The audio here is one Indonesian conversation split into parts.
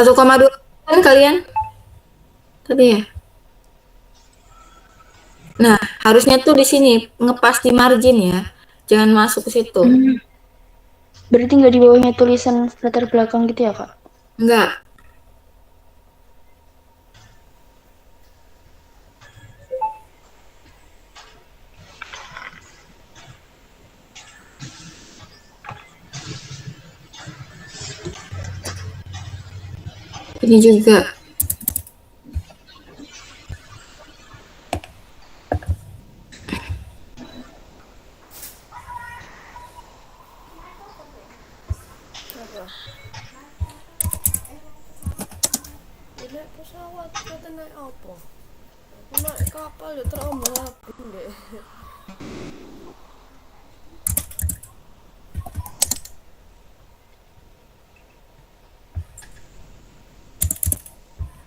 1,2 kan kalian tadi ya. Nah, harusnya tuh di sini ngepas di margin ya. Jangan masuk ke situ. Berarti nggak di bawahnya tulisan latar belakang gitu ya, Kak? Enggak. Ini juga. Naik pesawat kata naik apa? Naik kapal ya terombang-ambing deh.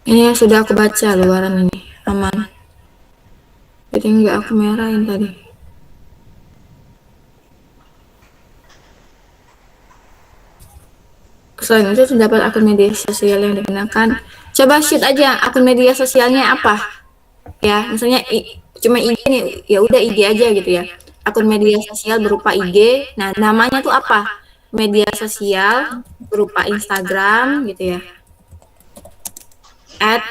Ini yang sudah aku baca luaran ini. Aman. Jadi enggak aku merahin tadi. Selain itu terdapat akun media sosial yang digunakan. Coba shoot aja akun media sosialnya apa. Ya, misalnya cuma IG nih, ya udah IG aja gitu ya. Akun media sosial berupa IG. Nah, namanya tuh apa? Media sosial berupa Instagram gitu ya. At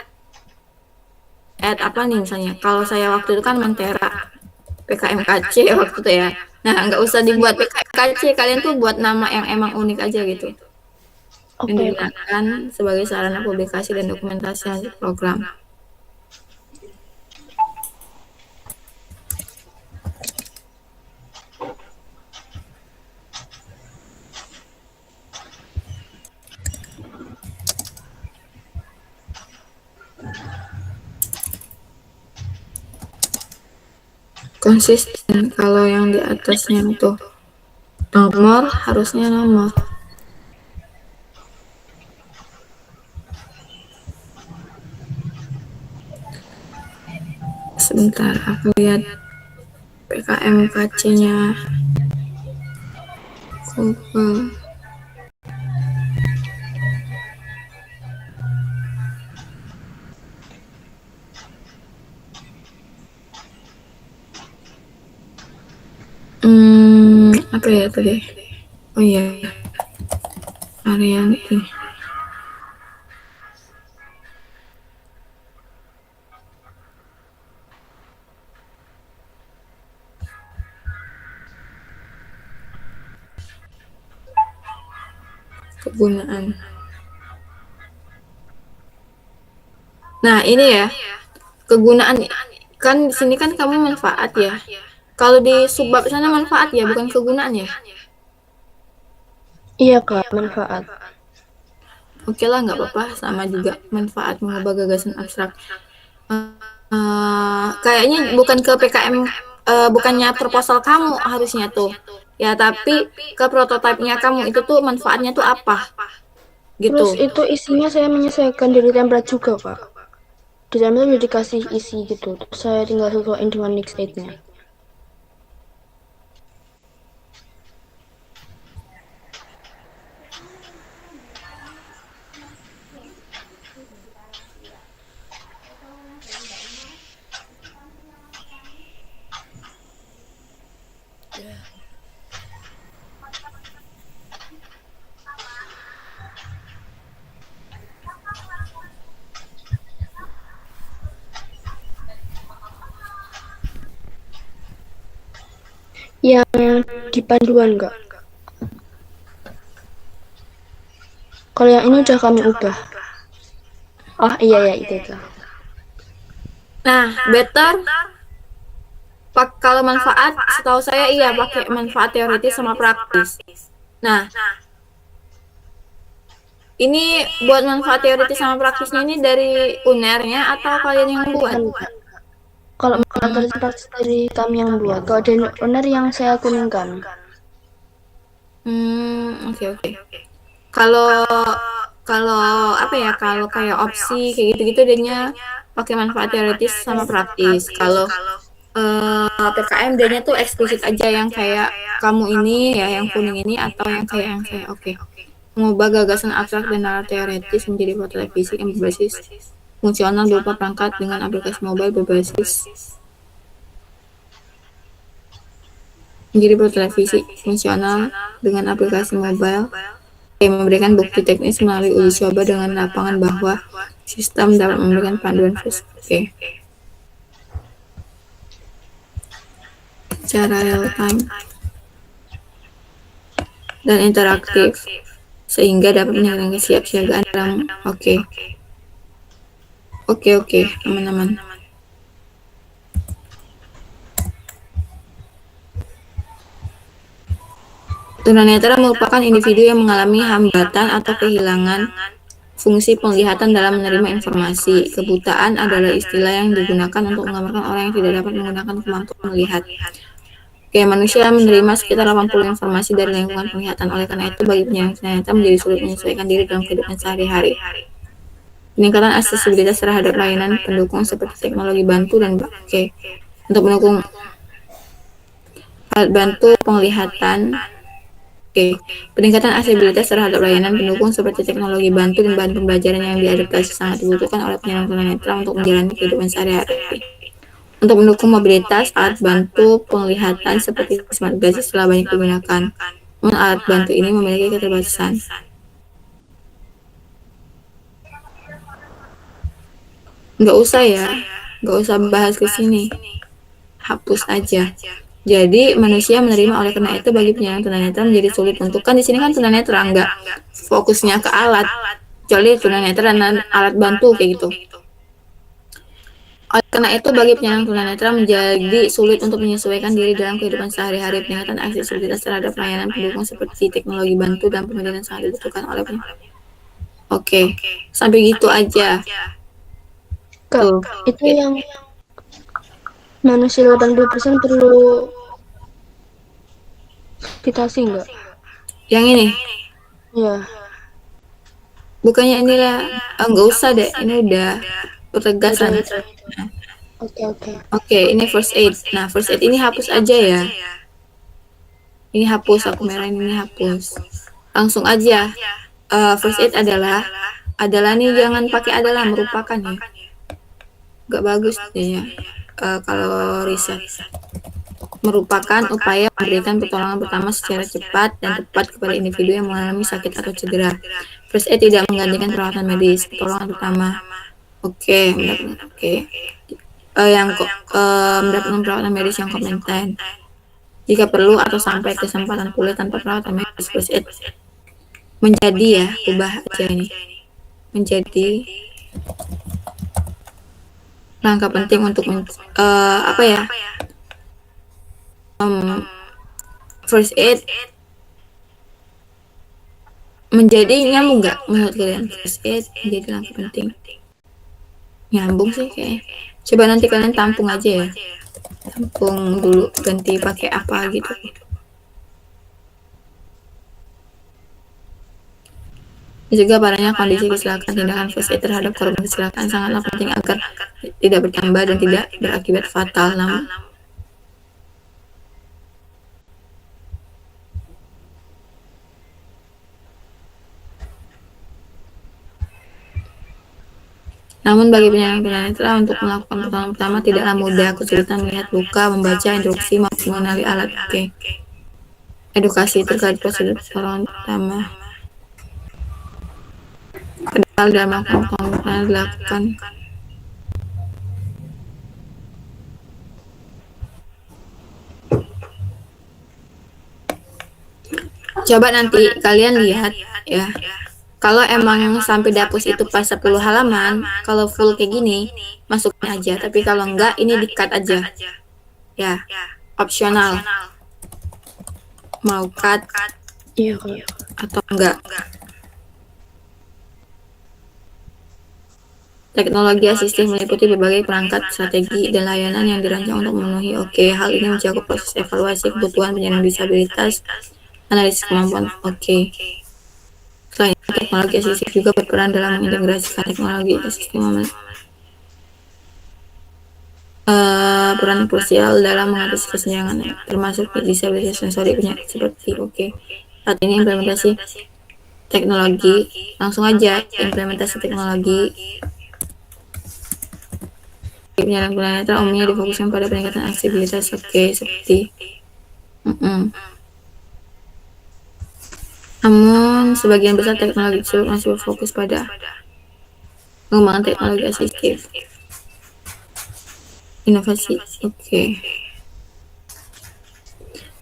apa nih misalnya? Kalau saya waktu itu kan Mentera PKMKC waktu itu ya. Nah, nggak usah dibuat PKMKC, kalian tuh buat nama yang emang unik aja gitu. Yang Oke, Kak. digunakan sebagai sarana publikasi dan dokumentasi hasil program. Konsisten, kalau yang di atasnya itu nomor, harusnya nomor. Sebentar, aku lihat PKMKC-nya Google. Apa ya tadi? Oh iya, Ariani. Kegunaan. Nah, ini ya. Kegunaan kan di sini kan kamu manfaat ya. Kalau di subbab sana manfaat ya, bukan kegunaan ya. Iya, Kak, manfaat. Oke lah, nggak apa-apa, sama juga manfaat mengubah gagasan abstrak. Kayaknya bukan ke PKM, bukannya proposal kamu harusnya tuh. Ya, tapi ke prototipenya kamu itu tuh manfaatnya tuh apa? Terus Gitu. itu isinya saya menyesuaikan dari template juga, Kak. Di template udah dikasih isi gitu. Terus saya tinggal sesuaiin dengan next aid-nya. Yang di panduan, Kak. Kalau yang ini udah kami ubah. Oh iya ya itu tuh. Nah, better kalau manfaat, setahu saya iya pakai manfaat teoritis sama praktis. Nah, ini buat manfaat teoritis sama praktisnya ini dari UNER-nya atau kalian yang buat? Kalau manfaat praktis dari kami yang buat. Kalau dari owner yang saya kuningkan. Oke. Kalau kalau apa ya? Kalau kayak opsi kayak gitu-gitu dia pakai manfaat teoritis sama praktis. Kalau PKM dia tuh eksplisit aja yang kayak kamu ini ya, yang kuning ini atau yang kayak yang saya. Oke. mengubah gagasan abstrak dan nalar teoretis menjadi portal fisik yang berbasis fungsional berupa perangkat dengan aplikasi mobile berbasis menjadi portal fisik fungsional dengan aplikasi mobile yang memberikan bukti teknis melalui uji coba dengan lapangan bahwa sistem dapat memberikan panduan fisik secara real time dan interaktif sehingga dapat meningkatkan kesiapsiagaan dalam oke aman. Tunanetra merupakan individu yang mengalami hambatan atau kehilangan fungsi penglihatan dalam menerima informasi. Kebutaan adalah istilah yang digunakan untuk menggambarkan orang yang tidak dapat menggunakan kemampuan melihat. Manusia menerima sekitar 80 informasi dari lingkungan penglihatan. Oleh karena itu, bagi penyandang tunanetra menjadi sulit menyesuaikan diri dalam kehidupan sehari-hari. Peningkatan aksesibilitas terhadap layanan pendukung seperti teknologi bantu dan untuk mendukung alat bantu penglihatan. Peningkatan aksesibilitas terhadap layanan pendukung seperti teknologi bantu dan bahan pembelajaran yang diadaptasi sangat dibutuhkan oleh penyandang tunanetra untuk menjalani kehidupan sehari-hari. Untuk mendukung mobilitas, alat bantu penglihatan seperti smart glasses telah banyak digunakan. Namun alat bantu ini memiliki keterbatasan. Nggak usah bahas ke sini. Hapus aja. Jadi manusia menerima oleh karena itu bagi penyandang tunanetra menjadi sulit untuk di sini kan tunanetra nggak fokusnya ke alat, kecuali tunanetra dan alat bantu kayak gitu. Oleh karena itu bagi penyandang tunanetra menjadi sulit untuk menyesuaikan diri dalam kehidupan sehari-hari. Peningkatan aksesibilitas terhadap layanan pendukung seperti teknologi bantu dan pembelajaran sangat dibutuhkan oleh penyandang. Sampai gitu aja. Kak, itu yang manusia 80% perlu meditasi nggak? Yang ini? Ya. Bukannya inilah, nggak usah deh, ini udah pertegasan. Oke, ini first aid. Nah, first aid ini hapus aja ya. Ini hapus, aku merahin ini hapus. Langsung aja. First aid adalah nih jangan pakai adalah merupakan ya. Gak bagus deh ya. Kalau riset. Merupakan upaya memberikan pertolongan pertama secara cepat dan tepat kepada individu yang mengalami sakit atau cedera. First aid tidak menggantikan perawatan medis. Pertolongan pertama. Mendapatkan perawatan medis yang kompeten. Jika perlu atau sampai kesempatan pulih tanpa perawatan medis, first aid menjadi ubah aja ini. Menjadi langkah penting untuk first aid menjadi nyambung nggak menurut kalian? First aid menjadi langkah penting. Nyambung sih kayaknya. Coba nanti kalian tampung aja ya. Tampung dulu, ganti pakai apa gitu. Juga parahnya kondisi kecelakaan. Tindakan first aid terhadap korban kecelakaan sangatlah penting agar tidak bertambah dan tidak berakibat fatal. Namun bagi penyandang tunanetra untuk melakukan pertolongan pertama tidaklah mudah, kesulitan melihat luka, membaca instruksi maupun mengenali alat. Edukasi terkait prosedur pertolongan pertama. Padahal dalam melakukan pertolongan pertama dilakukan coba nanti kalian lihat ya. Kalau emang sampai dihapus itu pas 10 halaman, kalau full kayak gini, masukin aja. Tapi kalau enggak, ini di-cut aja. Ya, opsional. Mau cut atau enggak. Teknologi asistif meliputi berbagai perangkat, strategi, dan layanan yang dirancang untuk memenuhi. Hal ini mencakup proses evaluasi kebutuhan penyandang disabilitas, analisis kemampuan. Selain itu, teknologi asistif juga berperan dalam mengintegrasikan teknologi asistif peran krusial dalam mengatasi kesenjangan termasuk disabilitas sensori penyakit seperti saat ini implementasi teknologi, langsung aja implementasi teknologi. Penyalahgunaan netral umumnya difokuskan pada peningkatan aksesibilitas. Oke, seperti namun sebagian besar teknologi tersebut masih berfokus pada pengembangan teknologi asistif. Inovasi. Oke.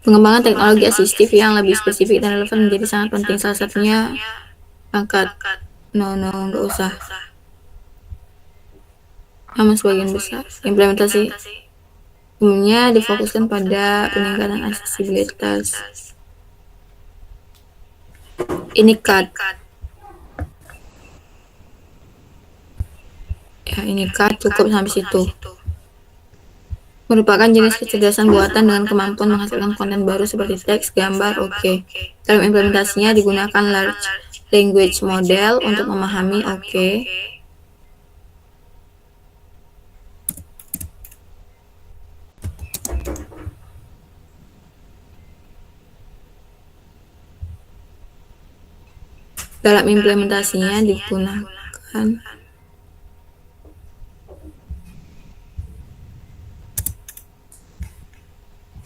Pengembangan teknologi asistif yang lebih spesifik dan relevan menjadi sangat penting. Salah satunya angkat. Nggak usah. Namun sebagian besar implementasi umumnya difokuskan pada peningkatan aksesibilitas. Ini CAD. Ya, ini CAD cukup sampai situ. Merupakan jenis kecerdasan buatan dengan kemampuan menghasilkan konten baru seperti teks, gambar. Oke. Dalam implementasinya digunakan large language model untuk memahami. Oke. Dalam implementasinya digunakan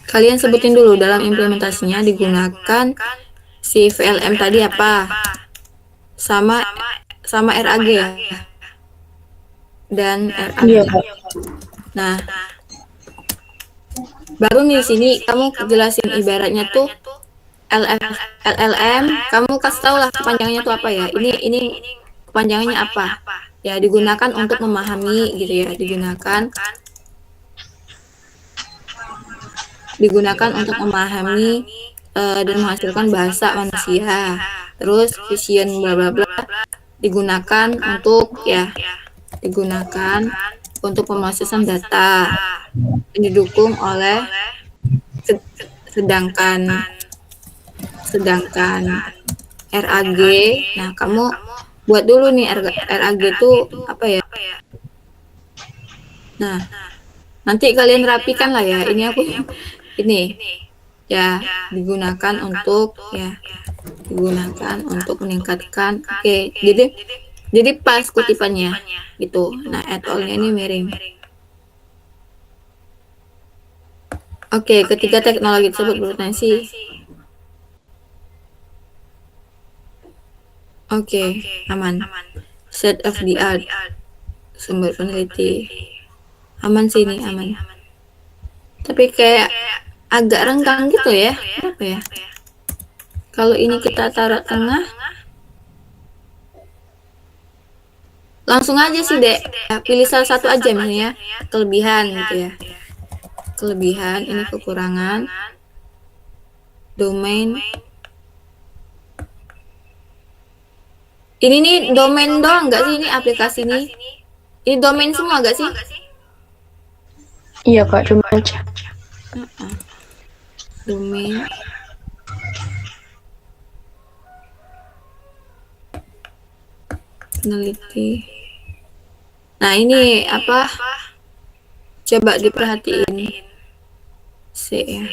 kalian sebutin dulu dalam implementasinya digunakan si VLM tadi apa? Sama RAG ya. Dan RAG. Iya, Kak. Nah, baru nih di sini kamu jelasin ibaratnya tuh LLM, kamu kasih tahu lah kepanjangannya tuh apa ya. Ini kepanjangannya apa? Ya, digunakan untuk memahami gitu ya, digunakan untuk memahami dan menghasilkan bahasa manusia. Terus vision bla bla bla digunakan untuk pemrosesan data yang didukung oleh sedangkan RAG. Nah, kamu buat dulu nih RAG itu apa ya? Nah, nanti kalian rapikan lah ya. Ini ya digunakan untuk meningkatkan. Oke, jadi pas kutipannya gitu. Nah, et al-nya ini miring. Oke, ketiga teknologi tersebut berpotensi. Oke, aman. State of the art. Sumber peneliti. Aman sih ini, aman. Tapi kayak agak renggang gitu ya. Kenapa ya? Kalau ini kita taruh tengah, langsung aja sih, Dek. Pilih salah satu aja misalnya kelebihan gitu ya. Kelebihan, ini kekurangan. Domain. Ini nih domain doang nggak sih ini aplikasi ini? Ini domain semua nggak sih? Iya, Kak, cuma aja. Domain. Peneliti. Nah, ini apa? Coba diperhatiin. Ya.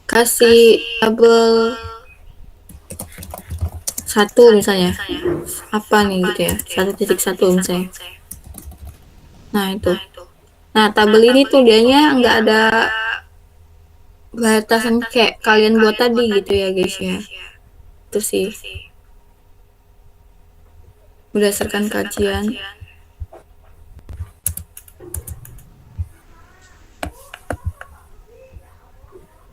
Kasih tabel 1 misalnya, apa nih gitu ya, 1.1 misalnya. Nah itu, nah tabel ini tuh dianya nggak ada batasan kayak kalian buat tadi gitu ya guys ya. Itu sih berdasarkan kajian.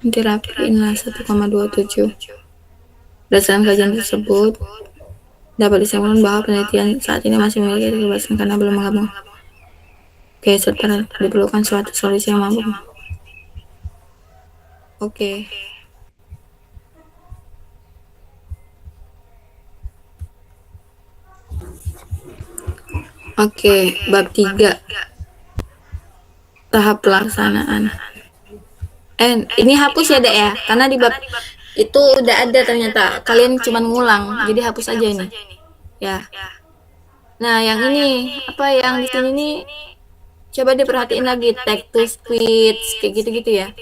Nanti rapiin lah 1,27. Berdasarkan kajian tersebut, dapat disimpulkan bahwa penelitian saat ini masih memiliki keterbatasan karena belum menggabung. Oke, serta diperlukan suatu solusi yang mampu. Oke. Oke, bab 3. Tahap pelaksanaan. Ini hapus ya, Dek ya. Karena di bab itu udah ada ternyata. Kalian cuma ngulang. Jadi hapus aja ini. Ya. Nah, yang ini apa yang di sini nih coba diperhatiin lagi text to speech kayak gitu-gitu ya.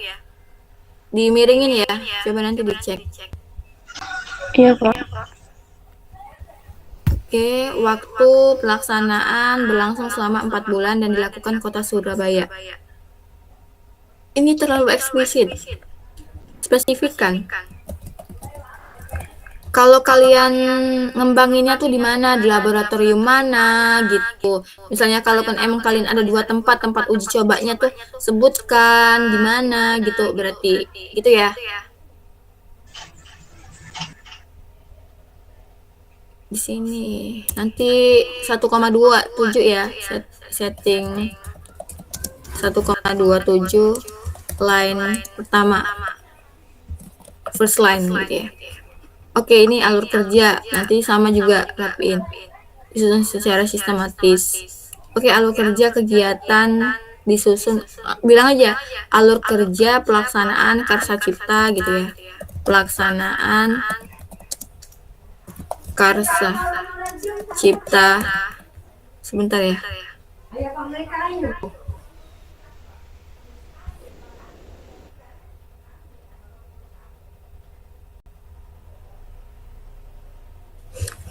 Dimiringin ya. Coba nanti dicek. Iya, Kak. Oke, waktu pelaksanaan berlangsung selama 4 bulan dan dilakukan kota Surabaya. Ini terlalu eksplisit. Spesifikkan. Kalau kalian ngembanginnya tuh di mana, di laboratorium mana gitu. Misalnya kalaupun emang kalian ada 2 tempat uji cobanya tuh sebutkan di mana gitu, berarti gitu ya. Di sini nanti 1,27 ya, setting 1,27 line pertama, first line gitu ya. Oke, ini alur kerja, nanti sama juga rapiin, disusun secara sistematis. Oke, alur kerja kegiatan disusun, bilang aja alur kerja pelaksanaan karsa cipta gitu ya, pelaksanaan karsa cipta, sebentar ya.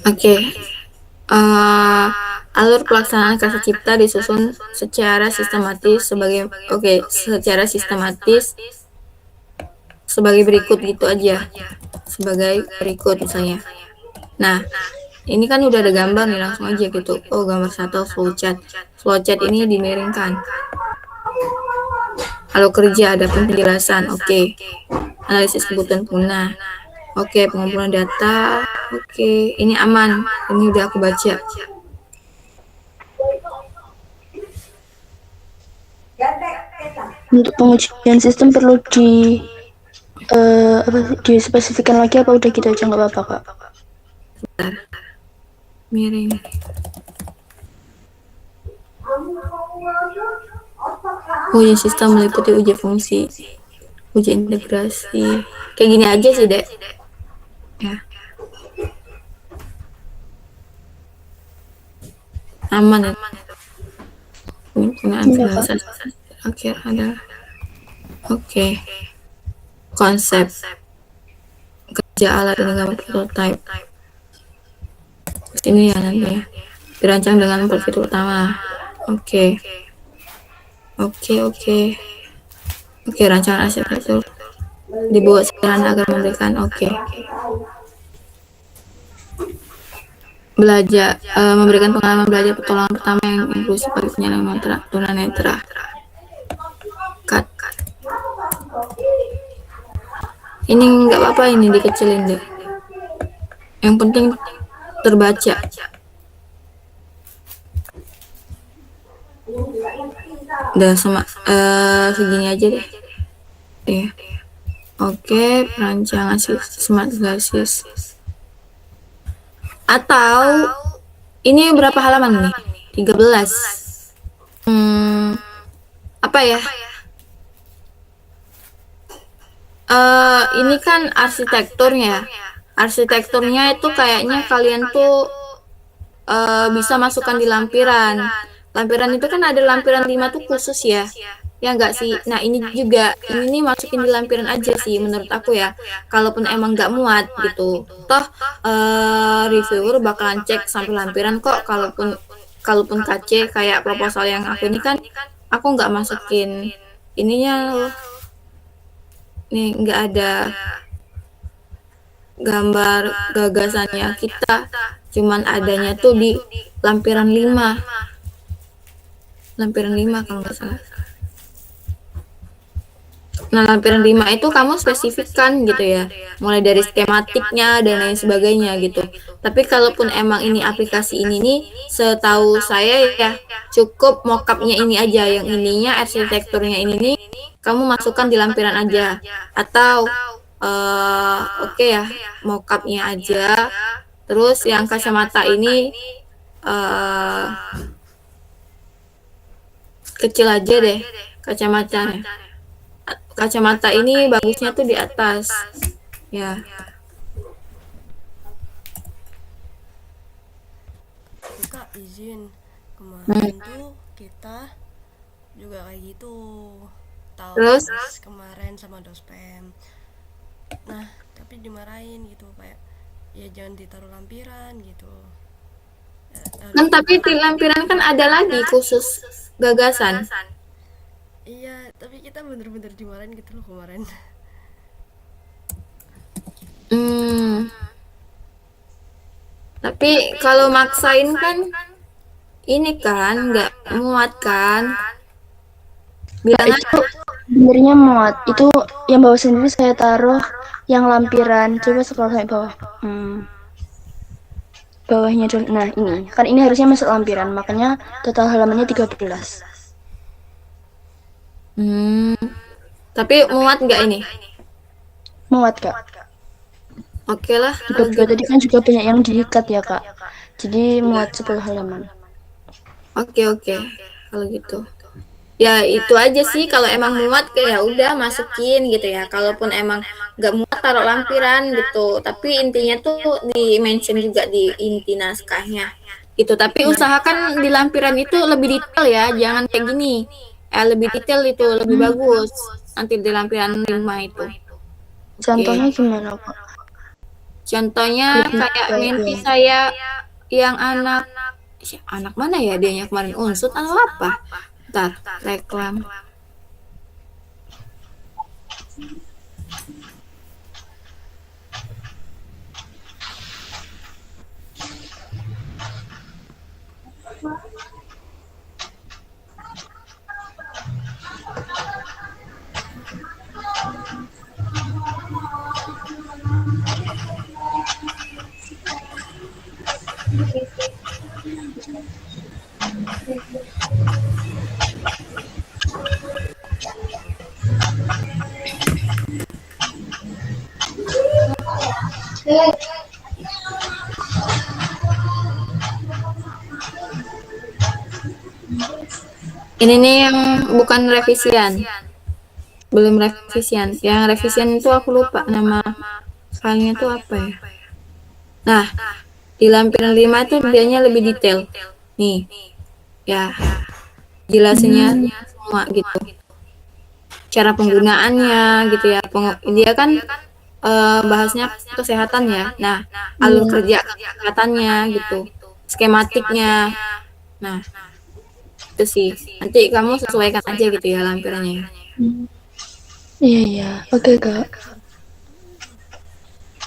Oke, alur pelaksanaan karsa cipta disusun secara sistematis sebagai berikut gitu aja, sebagai berikut misalnya. Nah, ini kan udah ada gambar nih, langsung aja gitu. Oh, gambar 1 flowchart. Flowchart ini dimiringkan. Alur kerja, ada penjelasan. Oke. Analisis kebutuhan punah. Oke, pengumpulan data. Oke, ini aman. Ini udah aku baca. Untuk pengujian sistem perlu dispesifikan lagi apa udah gitu aja nggak apa-apa, Kak? Bentar. Miring. Uji sistem meliputi uji fungsi, uji integrasi. Kayak gini aja sih, Dek. Ya. Aman ya. Penggunaan bahasa akhir adalah oke. Konsep kerja alat dan gambar prototype. Ini ya nanti ya. Dirancang dengan prototipe utama. Oke, rancangan arsitektur dibuat sederhana agar memberikan belajar, memberikan pengalaman belajar pertolongan pertama yang inklusif bagi penyandang tunanetra. Cut. Ini nggak apa-apa, ini dikecilin deh. Yang penting terbaca. Udah sama segini aja deh. Ya. Oke, perancangan smart glasses. Atau ini berapa halaman nih? 13. Apa ya? Ini kan arsitekturnya. Arsitekturnya itu kayaknya kalian tuh bisa masukkan di lampiran. Lampiran itu kan ada lampiran 5 tuh khusus ya. Ya enggak sih? Nah, ini juga ini nih masukin di lampiran aja sih menurut aku ya. Kalaupun emang nggak muat gitu. Toh reviewer bakalan cek sampai lampiran kok, kalaupun KC kayak proposal yang aku ini kan aku nggak masukin ininya loh. nih nggak ada gambar gagasannya kita, cuman adanya tuh di lampiran 5 kalau nggak salah. Nah, lampiran 5 itu kamu spesifikkan gitu ya, mulai dari skematiknya dan lain sebagainya gitu. Tapi kalaupun emang ini aplikasi ini nih, setahu saya ya cukup mockupnya ini aja, yang ininya arsitekturnya ini nih kamu masukkan di lampiran aja, atau oke ya mockupnya aja. Terus yang kacamata ini kecil aja deh kacamatanya. Kacamata ini bagusnya tuh di atas ya. Kak izin, kemarin tuh kita juga kayak gitu, tahu Terus kemarin sama dospem. Nah tapi dimarahin gitu, kayak ya jangan ditaruh lampiran gitu. kan, tapi di lampiran kan ada lagi khusus gagasan. Iya tapi kita bener-bener dimarahin gitu loh kemarin. Tapi kalau maksain kan ini kan nggak muat kan, bilang Itu sebenarnya muat. Itu yang bawah sendiri saya taruh yang lampiran. Coba scroll sampai bawah. Bawahnya dulu. Nah, ini. Kan ini harusnya masuk lampiran, makanya total halamannya 13. Tapi muat nggak ini? Muat, Kak. Oke lah. Juga tadi kan juga banyak yang diikat ya, Kak. Jadi muat 10 halaman. Oke kalau gitu. Ya itu aja sih, kalau emang muat ya udah masukin gitu ya. Kalaupun emang nggak muat taruh lampiran gitu. Tapi intinya tuh di mention juga di inti naskahnya gitu. Tapi usahakan di lampiran itu lebih detail ya, jangan kayak gini. Lebih detail itu lebih bagus. Nanti di lampiran 5 itu. Contohnya gimana, Kak? Contohnya Lebih kayak detail, mimpi ya. saya yang anak mana ya, dianya kemarin unsut atau apa? Ntar reklam. Ini nih yang bukan revisian. Belum revisian. Yang revisian itu aku lupa nama filenya tuh apa ya. Nah, di lampiran 5 itu dianya lebih detail. Nih. Ya, jelasinnya semua gitu. Cara penggunaannya gitu ya. Dia kan bahasnya kesehatan ya. Nah, alur kerja kesehatannya gitu. Skematiknya. Nah, itu sih. Nanti kamu sesuaikan aja gitu ya lampirannya. Iya. Oke, Kak.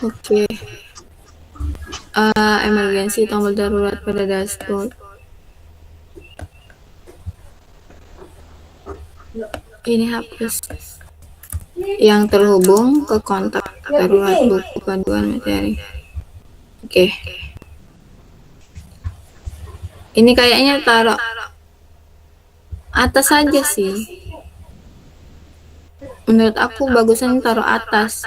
Oke. Emergency tombol darurat pada dashboard. Ini hapus. Yang terhubung ke kontak darurat buku panduan materi. Oke. Ini kayaknya taruh atas aja sih. Menurut aku bagusan taruh atas.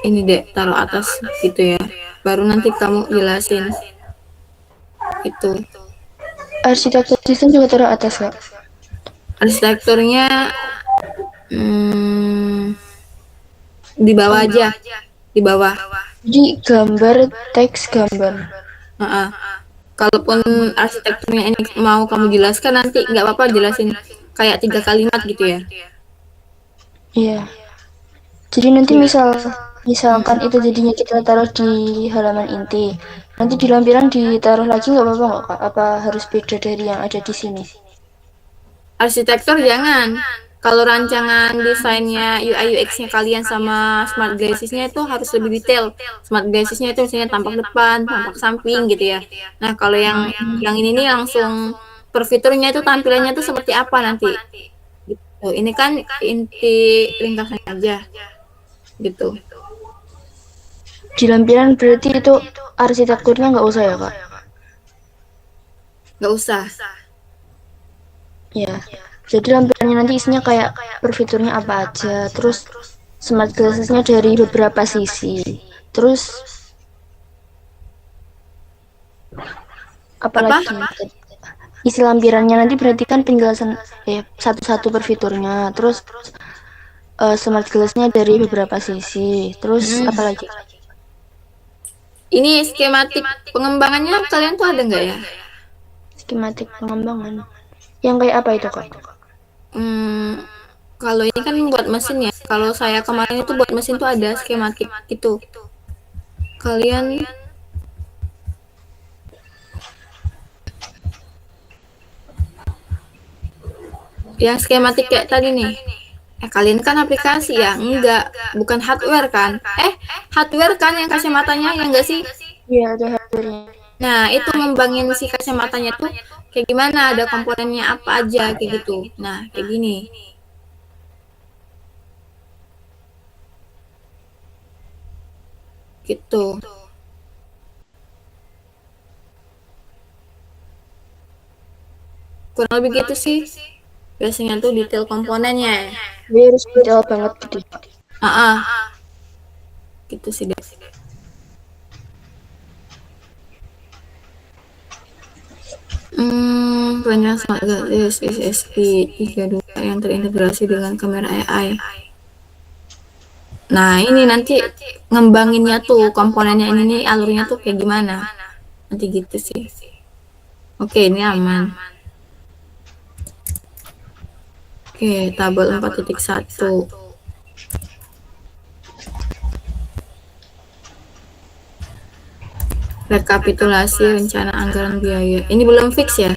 Ini deh, taruh atas gitu ya. Baru nanti kamu jelasin. Itu. Arsitektur sistem juga taruh atas, Kak. Arsitekturnya di bawah aja. Di bawah. Jadi gambar, teks, gambar. Kalaupun arsitekturnya ini mau kamu jelaskan, nanti nggak apa-apa jelasin kayak 3 kalimat gitu ya. Iya. Jadi nanti misalkan itu jadinya kita taruh di halaman inti. Nanti di lampiran ditaruh lagi nggak apa-apa nggak, Kak? Apa harus beda dari yang ada di sini? Arsitektur jangan. kalau rancangan desainnya UI UX-nya kalian sama smart glasses-nya itu harus lebih detail. Smart glasses-nya itu misalnya tampak depan, tampak samping gitu ya. Nah, kalau yang ini nih langsung per fiturnya itu tampilannya tuh seperti apa nanti. Gitu. Ini kan inti ringkasannya aja gitu. Di lampiran berarti itu arsitekturnya nggak usah ya, Kak? Nggak usah. Ya. Jadi lampirannya nanti isinya kayak per fiturnya apa aja, terus smart glasses-nya dari beberapa sisi. Terus Apa? apalagi isi lampirannya nanti berarti kan penjelasan satu-satu per fiturnya. Terus smart glass-nya dari beberapa sisi. Terus apalagi? Ini skematik pengembangannya kalian tuh ada nggak ya? Skematik pengembangan. Yang kayak apa itu, Kak? Kalau ini kan buat mesin ya. Kalau saya kemarin itu buat mesin tuh ada skematik itu. Kalian yang skematik kayak tadi nih. Kalian kan aplikasi ya? Enggak, bukan hardware kan? Hardware kan yang kacamatanya ya enggak sih? Iya, ada hardware-nya. Nah, itu ngembangin si kacamatanya tuh kayak gimana? Ada komponennya apa aja kayak gitu. Nah, kayak gini. Gitu. Kurang lebih gitu sih. Biasanya tuh detail komponennya. Dia harus detail banget gitu. Gitu sih deh. Banyak smart glasses SSP 32 yang terintegrasi dengan kamera AI. Nah, ini nanti ngembanginnya tuh komponennya ini nih alurnya tuh kayak gimana. Nanti gitu sih. Oke, ini aman. Oke, tabel 4.1. Rekapitulasi rencana anggaran biaya. Ini belum fix ya?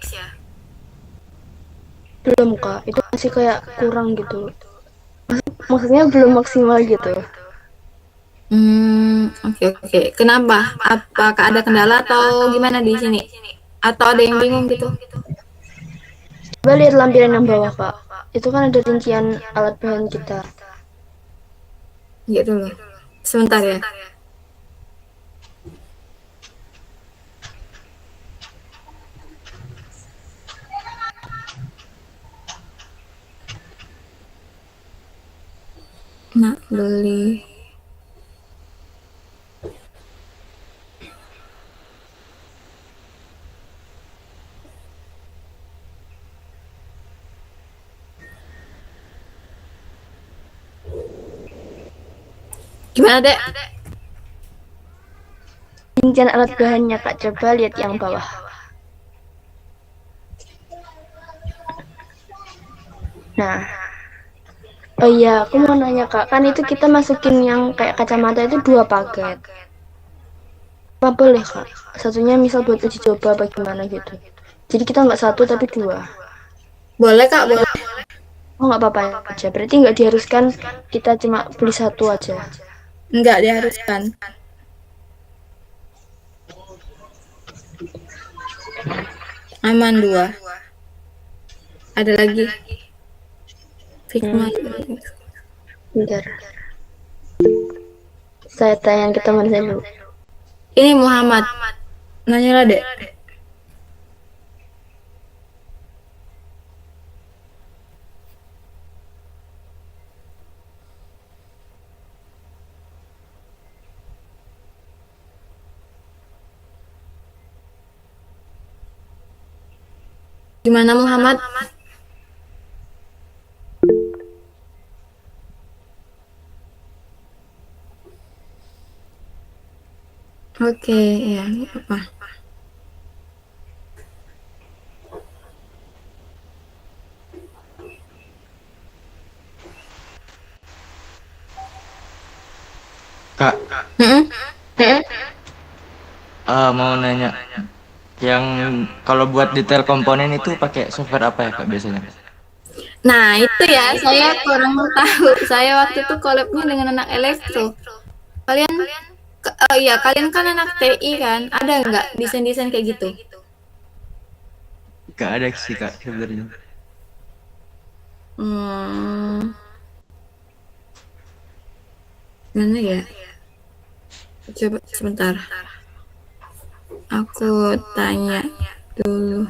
Belum, Kak. Itu masih kayak kurang gitu. Maksudnya belum maksimal gitu. Oke. Kenapa? Apakah ada kendala atau gimana di sini? Atau ada yang bingung gitu? Coba lihat lampiran yang bawah, Kak. Itu kan ada rincian alat bahan kita. Lihat dulu. Sebentar ya. Nak beli. Gimana, Dek? Rincian alat bahannya, Kak. Coba lihat yang bawah. Nah. Oh iya, aku mau nanya, Kak. Kan itu kita masukin yang kayak kacamata itu 2 paket. Apa boleh, Kak? Satunya misal buat uji coba bagaimana gitu. Jadi kita nggak 1 tapi 2. Boleh, Kak, boleh. Oh, nggak apa-apa aja. Berarti nggak diharuskan kita cuma beli 1 aja. Enggak diharuskan. Aman 2. Ada lagi. Figma. Bentar. Saya tanya ke teman saya dulu. Ini Muhammad. Nanya lah, Dek. Gimana Muhammad? Oke, ya, nggak apa. Kak, Mm-mm. mau nanya, yang kalau buat detail komponen itu pakai software apa ya Kak biasanya? Nah, itu ya, saya kurang tahu. Saya waktu itu collab-nya dengan anak elektro. Kalian, oh iya, kalian kan anak TI kan? Ada nggak desain-desain kayak gitu? Gak ada sih kak sebenarnya. Hmm, mana ya? Coba sebentar. Aku tanya dulu.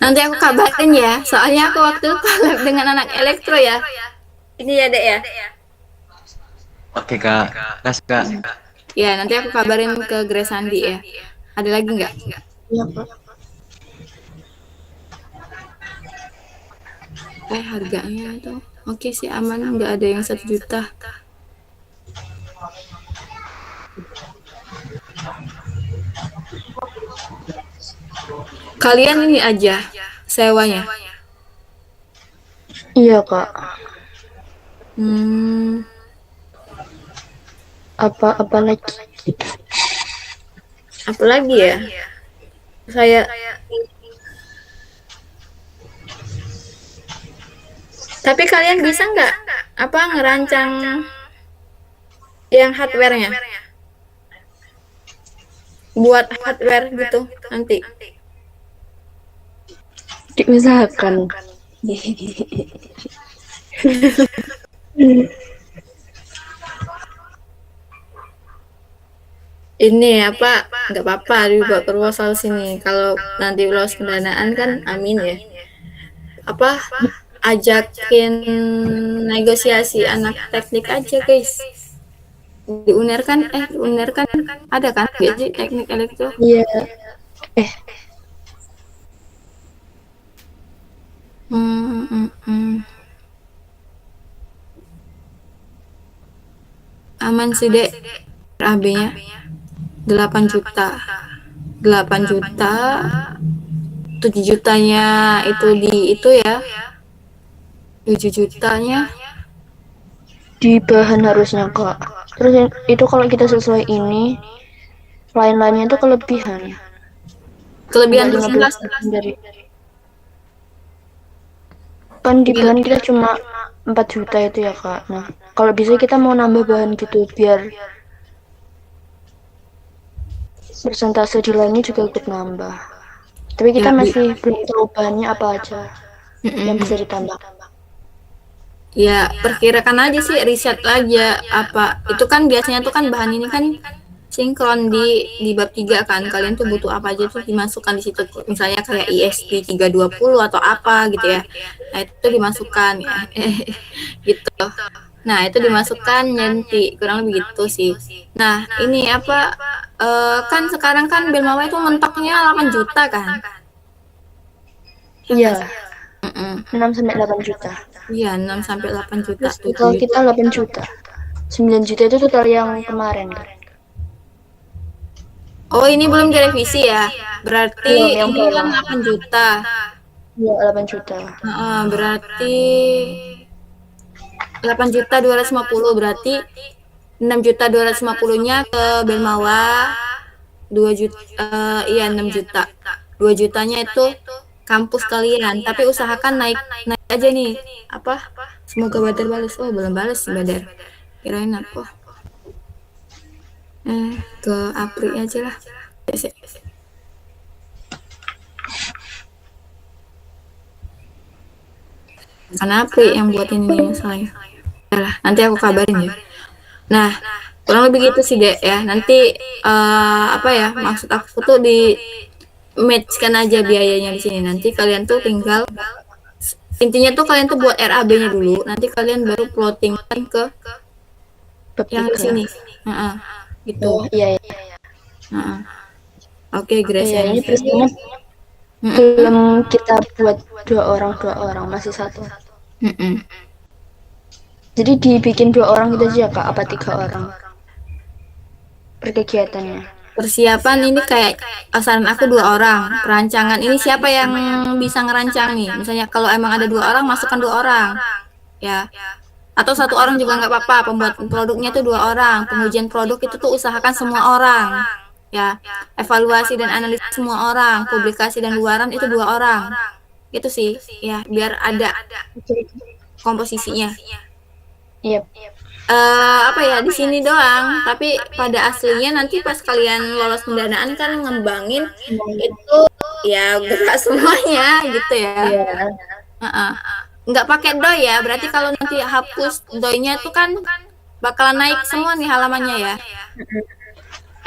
Nanti aku kabarin ya, soalnya aku waktu itu collab dengan anak elektro ya. Ini ya, Dek ya. Oke kak, kas kak. Ya, nanti aku kabarin ke Grace Sandi ya. Ada lagi nggak? Iya kak. Harganya tuh. Oke sih, aman, nggak ada yang 1 juta. Kalian ini aja sewanya. Iya kak. Hmm, Apa lagi? apa lagi ya? Saya Tapi kalian bisa nggak apa ngerancang yang hardware-nya? Buat hardware gitu nanti. Diusahakan. Ini apa nggak apa-apa dibuat proposal sini. Kalau nanti lolos pendanaan kan amin ya. Apa ajakin negosiasi anak teknik aja guys. Di UNER kan ada kan jadi teknik elektro. Iya. Aman sih dek. AB-nya 8 juta. 8 juta 7 jutanya itu di itu ya. 7 jutanya Di bahan harusnya kak. Terus itu kalau kita sesuai ini, lain-lainnya itu kelebihan. kelebihan Nggak persentase 15% dari. Kan di bahan kita cuma 4 juta itu ya kak. Nah, kalau bisa kita mau nambah bahan gitu biar persentase di lainnya juga ikut nambah. Tapi kita Ya, masih belum tahu bahannya apa aja yang bisa ditambah. ya perkirakan aja sih, riset aja apa itu kan biasanya tuh kan bahan ini kan sinkron di bab 3 kan, kalian tuh butuh apa aja tuh dimasukkan di situ, misalnya kayak ISP 320 atau apa gitu ya, nah itu dimasukkan ya. Gitu, nah itu dimasukkan nanti kurang lebih gitu sih. Nah ini apa kan sekarang kan Belmawa itu mentoknya 8 juta kan. Iya, Mm-mm. 6 sampai 8 juta. Iya 6 sampai 8 juta. Terus total kita 8 juta. 9 juta itu total yang kemarin kan. Oh ini belum direvisi ya, berarti Belum, yang ini kan bawah. 8 juta. Iya, 8 juta. Berarti 8 juta 250, berarti 6 juta 250-nya ke Belmawa, 2 juta, iya 6 juta. 2 jutanya itu kampus kalian, tapi usahakan naik aja nih. Apa? Semoga Badar balas. Oh, belum balas sih Badar. Kirain apa? Ke Apri aja lah. Karena Apri yang buat ini masalahnya. Yalah, nanti aku kabarin ya. Nah, kurang lebih gitu sih dek ya. Nanti apa ya, maksud aku tuh di matchkan aja biayanya di sini. Nanti kalian tuh tinggal intinya tuh kalian tuh buat RAB-nya dulu. Nanti kalian baru plotting ke Bab yang di 3. sini. Gitu. Oh, iya, iya. Heeh. Oke, Grace Iya, ini Henry. tulisannya Mm-mm. belum kita buat dua orang, masih satu. Mm-mm. Jadi dibikin 2 orang gitu aja Kak, apa 3 orang per kegiatannya? Persiapan ini kayak saran aku 2 orang. Perancangan ini siapa yang bisa ngerancang nih? Misalnya kalau emang ada 2 orang, masukkan 2 orang, ya. Atau 1 orang juga nggak apa-apa. Pembuat produknya tuh 2 orang. Pengujian produk itu tuh usahakan semua orang, ya. Evaluasi dan analisis semua orang. Publikasi dan luaran itu 2 orang. Itu sih, ya. Biar ada komposisinya. Iya. Apa ya, di sini doang, tapi pada aslinya nanti pas kalian lolos pendanaan kan ngembangin itu ya gerak semuanya gitu ya. Iya. Heeh. Nggak pakai doi ya, berarti kalau nanti hapus doinya itu kan bakalan naik semua nih halamannya ya.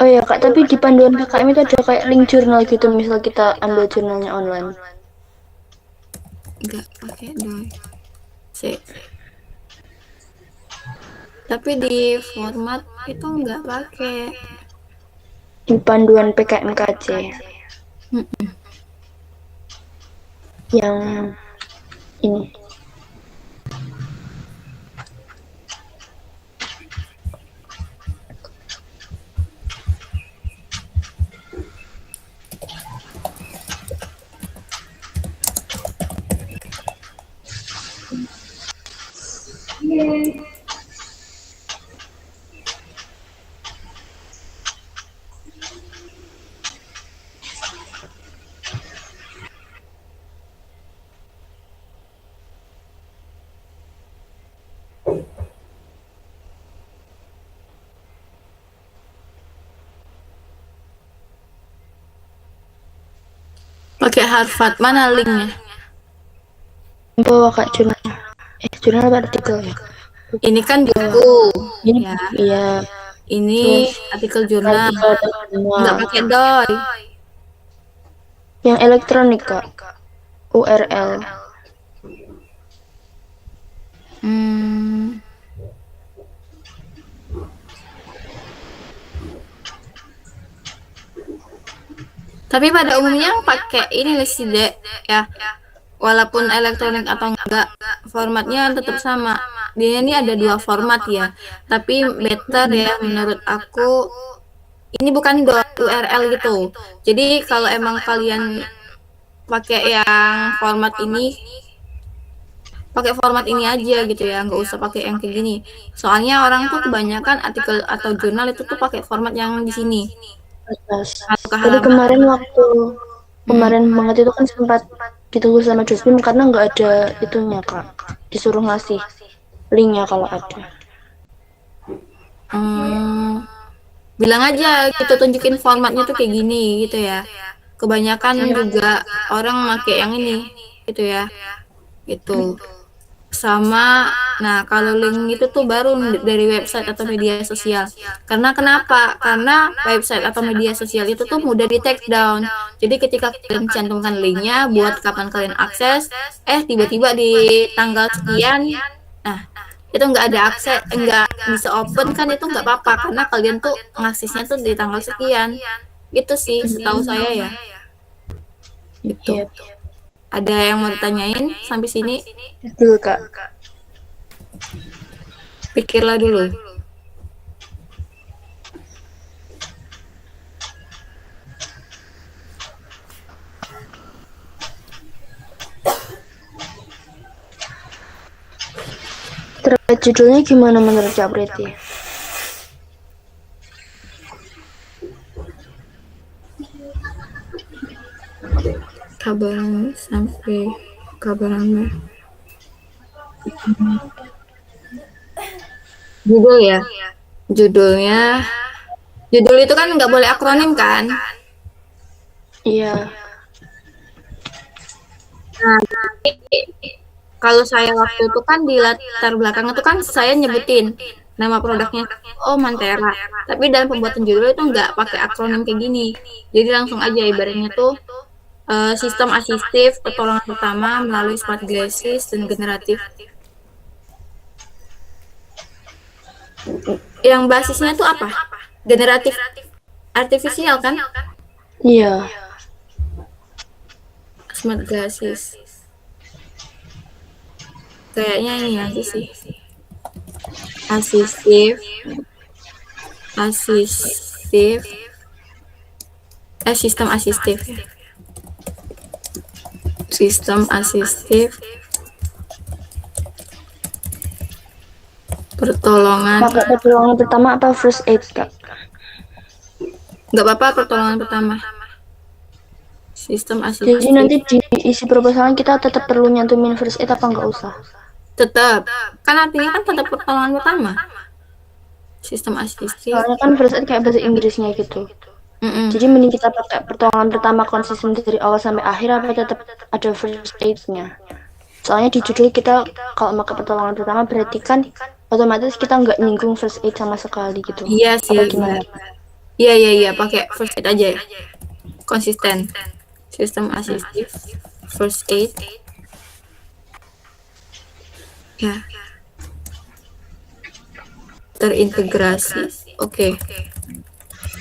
Oh ya Kak, tapi di panduan KKM itu ada kayak link jurnal gitu, misal kita ambil jurnalnya online. Nggak pakai doi sih, tapi di format itu nggak pakai. Di panduan PKMKC. Yang ini. Pakai Harvard, mana linknya? Bawa Kak jurnal. Jurnal apa artikel ya? Ini kan buku Ini ya, iya. ini artikel jurnal, Artikel nggak jurnal. pakai doi. Yang elektronik Kak. URL. Hmm. Tapi pada umumnya pakai ini sih Dek, ya. Walaupun elektronik atau enggak, formatnya tetap sama. Dia ini ada 2 format ya. Tapi better ya menurut aku. Ini bukan URL gitu. Jadi kalau emang kalian pakai yang format ini, pakai format ini aja gitu ya, nggak usah pakai yang kayak gini. Soalnya orang tuh kebanyakan artikel atau jurnal itu tuh pakai format yang di sini. Masuk ke Tadi halaman. kemarin kemarin banget itu kan sempat ditunggu sama Jospin karena nggak ada itunya Kak. Disuruh ngasih linknya kalau ada. Bilang aja gitu, tunjukin formatnya tuh kayak gini gitu ya. Kebanyakan juga orang pakai yang ini gitu ya. Gitu. Sama, nah kalau link itu tuh baru dari website atau media sosial. Karena kenapa? Karena website atau media sosial itu tuh mudah di take down. Jadi ketika kalian cantumkan linknya buat kapan kalian akses, tiba-tiba di tanggal sekian, nah itu nggak ada akses, nggak bisa open kan, itu nggak apa-apa karena kalian tuh ngaksesnya tuh di tanggal sekian. Itu sih setahu saya ya. Gitu. Iya. Ada yang mau ditanyain sampai sini? Betul Kak. Pikirlah dulu. Terkait judulnya gimana menurut Kak Preti? Kabaran sampai kabaran judul ya, judul itu kan nggak boleh akronim kan. Iya. Nah, kalau saya waktu itu kan di latar belakang itu kan saya nyebutin nama produknya, Mantera, tapi dalam pembuatan judul itu nggak pakai akronim kayak gini, jadi langsung aja ibaratnya tuh sistem asistif pertolongan pertama melalui smart glasses dan generatif. Yang basisnya tuh apa? Generatif artifisial kan? Iya. Smart glasses. Kayaknya ini nanti sih. Asistif. Sistem asistif ya. Sistem asistif pertolongan. Pakai pertolongan pertama apa first aid, Kak? Nggak apa-apa pertolongan pertama. Sistem asistif. Jadi nanti di isi proposalan kita tetap perlu nyantumin first aid apa nggak usah? Tetap. Kan artinya kan tetap pertolongan pertama. Sistem asistif. Soalnya kan first aid kayak bahasa Inggrisnya gitu. Jadi mending kita pakai pertolongan pertama konsisten dari awal sampai akhir apa tetap ada first aid-nya. Soalnya di judul kita kalau pakai pertolongan pertama berarti kan otomatis kita nggak nyinggung first aid sama sekali gitu. Iya sih. Apa gimana? Iya, pakai first aid aja ya. Konsisten. Sistem asistif, first aid. Ya. Terintegrasi. Oke.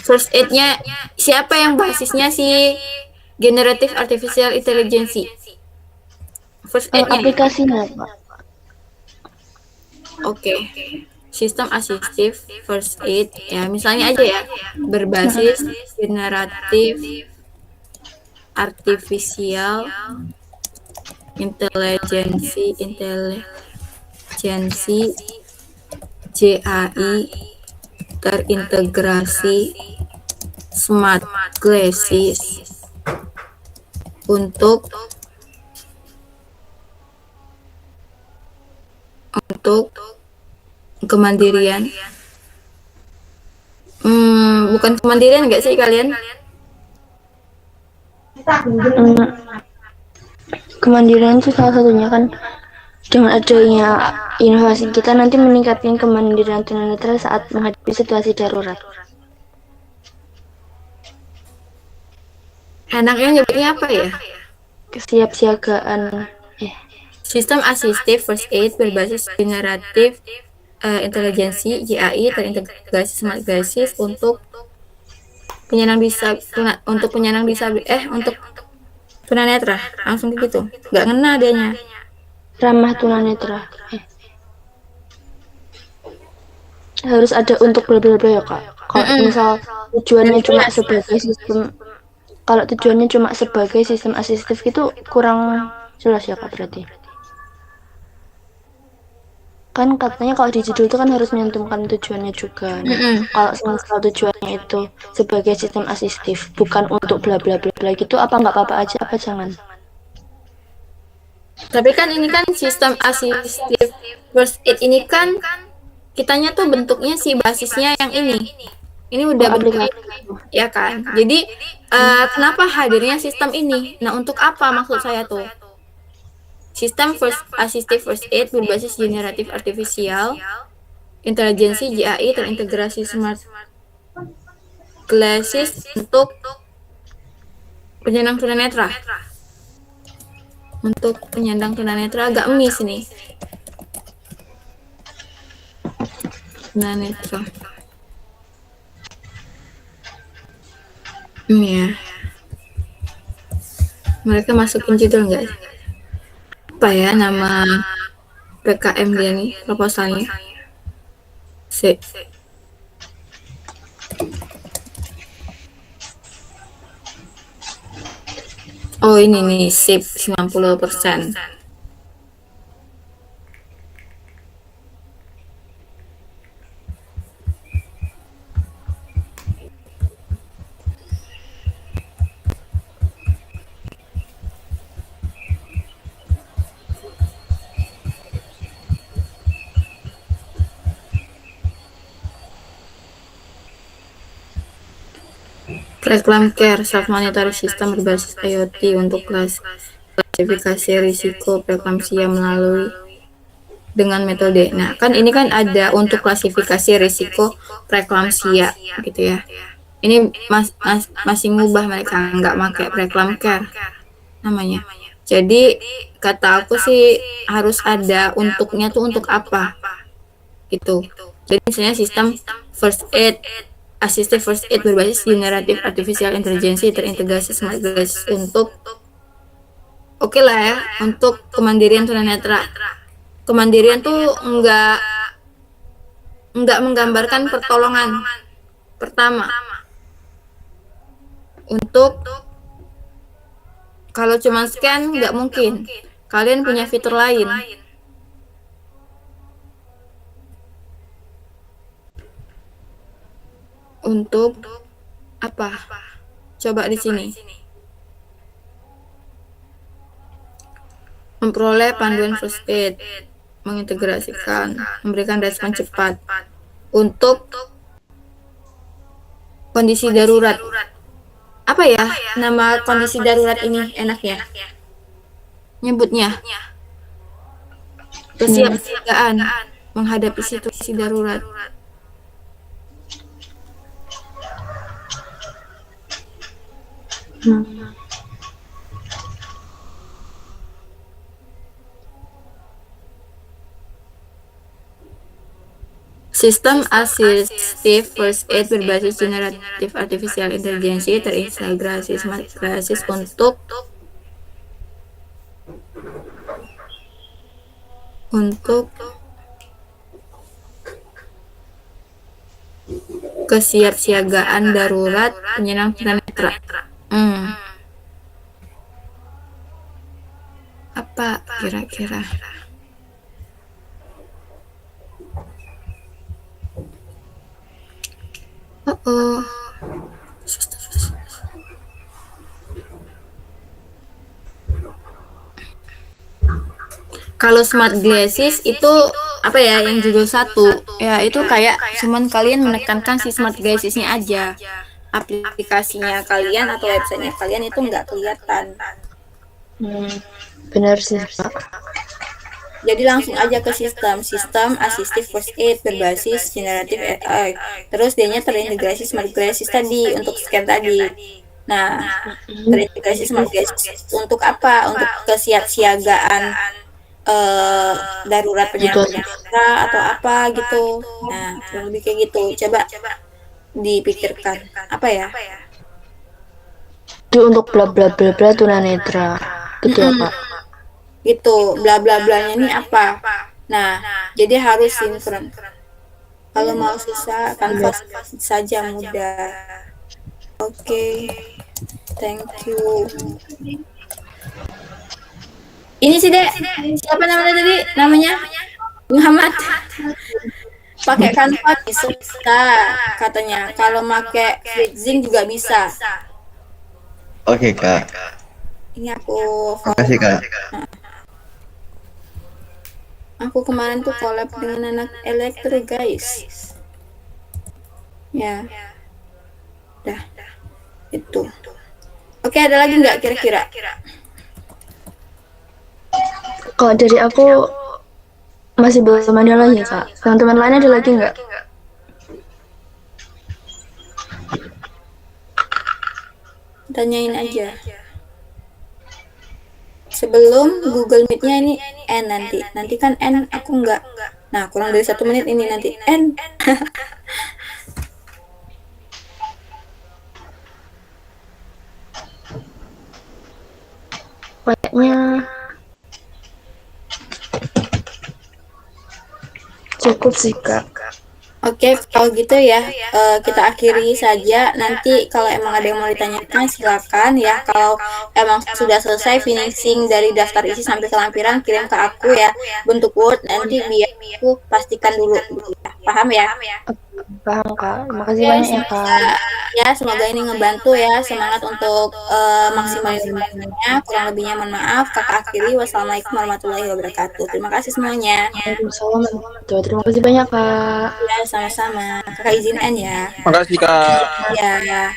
First aid-nya siapa yang basisnya si generative artificial intelligence? First aid-nya. Aplikasinya, Pak. Oke. Sistem asistif first aid ya misalnya aja ya berbasis generatif artificial intelligence JAI terintegrasi smart glasses untuk kemandirian. Bukan kemandirian nggak sih kalian? Kemandirian itu salah satunya kan dengan adanya inovasi kita nanti meningkatkan kemandirian tunanetra saat menghadapi situasi darurat. Enaknya nyebutnya apa ya? Kesiapsiagaan. Sistem asistif first aid berbasis generatif intelijensi JAI terintegrasi smart glasses untuk penyandang untuk tunanetra langsung gitu nggak ngena adanya Ramah tunanetra. Harus ada untuk bla bla bla ya, Kak. Kalau misal tujuannya cuma sebagai sistem, kalau tujuannya cuma sebagai sistem asistif itu kurang jelas ya, Kak, berarti. Kan katanya kalau di judul itu kan harus menyantumkan tujuannya juga. Kalau misal tujuannya itu sebagai sistem asistif, bukan untuk bla bla bla bla gitu, apa nggak apa-apa aja, apa jangan? tapi kan ini kan sistem asistif first aid ini kan kitanya tuh bentuknya si basisnya yang ini udah bentuknya ya kan jadi kenapa hadirnya sistem ini nah untuk apa maksud saya tuh sistem asistif first aid berbasis generatif artificial intelijensi JAI terintegrasi smart glasses untuk penyandang tunanetra agak miss nih tunanetra ya mereka masukin judul nggak apa ya nama PKM dia nih proposalnya oh ini nih SIP 90%. Reklam Care self monitoring system berbasis IoT untuk klasifikasi risiko preeklamsia melalui dengan metode. Nah, kan ini kan ada untuk klasifikasi risiko preeklamsia gitu ya. Ini masih ngubah mereka nggak pakai Reklam Care namanya. Jadi kata aku sih harus ada untuknya tuh untuk apa gitu. Jadi misalnya sistem first aid Assistive First Aid berbasis Generative Artificial Intelligence terintegrasi Smart Glasses untuk oke lah ya, untuk kemandirian tunanetra. Kemandirian tuh nggak menggambarkan pertolongan. Pertama, untuk kalau cuma scan nggak mungkin. Kalian punya fitur lain. Untuk apa? Coba di sini. Memperoleh panduan first aid, mengintegrasikan, memberikan respon cepat untuk kondisi darurat. Apa ya nama kondisi darurat ini enaknya? Nyebutnya kesiapsiagaan menghadapi situasi darurat. Sistem Assistive First Aid berbasis Generative Artificial Intelligence terintegrasi Smart Glasses untuk kesiapsiagaan darurat penyerang tunanetra. Apa kira-kira? Kalau smart glasses itu apa ya yang judul 1 ya, itu kayak cuman kalian menekankan si smart glassesnya aja, aplikasinya kalian atau websitenya kalian itu nggak kelihatan. Benar sih Kak. Jadi langsung aja ke sistem Assistive First Aid berbasis Generative AI. Terus dia terintegrasi Smart Glasses tadi untuk scan tadi. Nah, terintegrasi Smart Glasses untuk apa? Untuk kesiapsiagaan darurat penyakit atau apa gitu. Nah, lebih kayak gitu. Coba dipikirkan apa ya? Itu untuk bla bla bla bla tunanetra. Betul Pak. Itu bla bla blanya ini apa? Nah, jadi harus sinkron. Kalau mau susah, Canva saja mudah. Oke, thank you. Ini sih Dek, siapa namanya tadi? Namanya Muhammad. Pakai Canva bisa katanya. Kalau pakai Freezing juga bisa. Oke Kak. Ini aku Makasih Kak. Aku kemarin tuh collab dengan anak elektro guys. Ya. Dah. Itu. Oke, ada lagi nggak kira-kira? Kalau dari aku masih belum ada lagi Kak. Teman-teman lain ada lagi nggak? Tanyain aja. Sebelum Google Meet-nya ini N nanti kan N aku nggak. Nah, kurang dari 1 menit ini nanti N. Kayaknya cukup sih Kak. Oke, kalau gitu ya kita akhiri saja. Nanti kalau emang ada yang mau ditanyakan silakan ya. Kalau emang sudah selesai finishing dari daftar isi sampai ke lampiran, kirim ke aku ya bentuk Word, nanti biar aku pastikan dulu. Paham ya? Paham Kak. Makasih banyak ya Kak. Ya, semoga ini ngebantu ya. Semangat untuk maksimalnya. Kurang lebihnya mohon maaf. Kakak akhiri. Wassalamualaikum warahmatullahi wabarakatuh. Terima kasih semuanya. Waalaikumsalam. Terima kasih banyak Kak. Ya, sama-sama. Kakak izin N ya. Makasih Kak. Ya.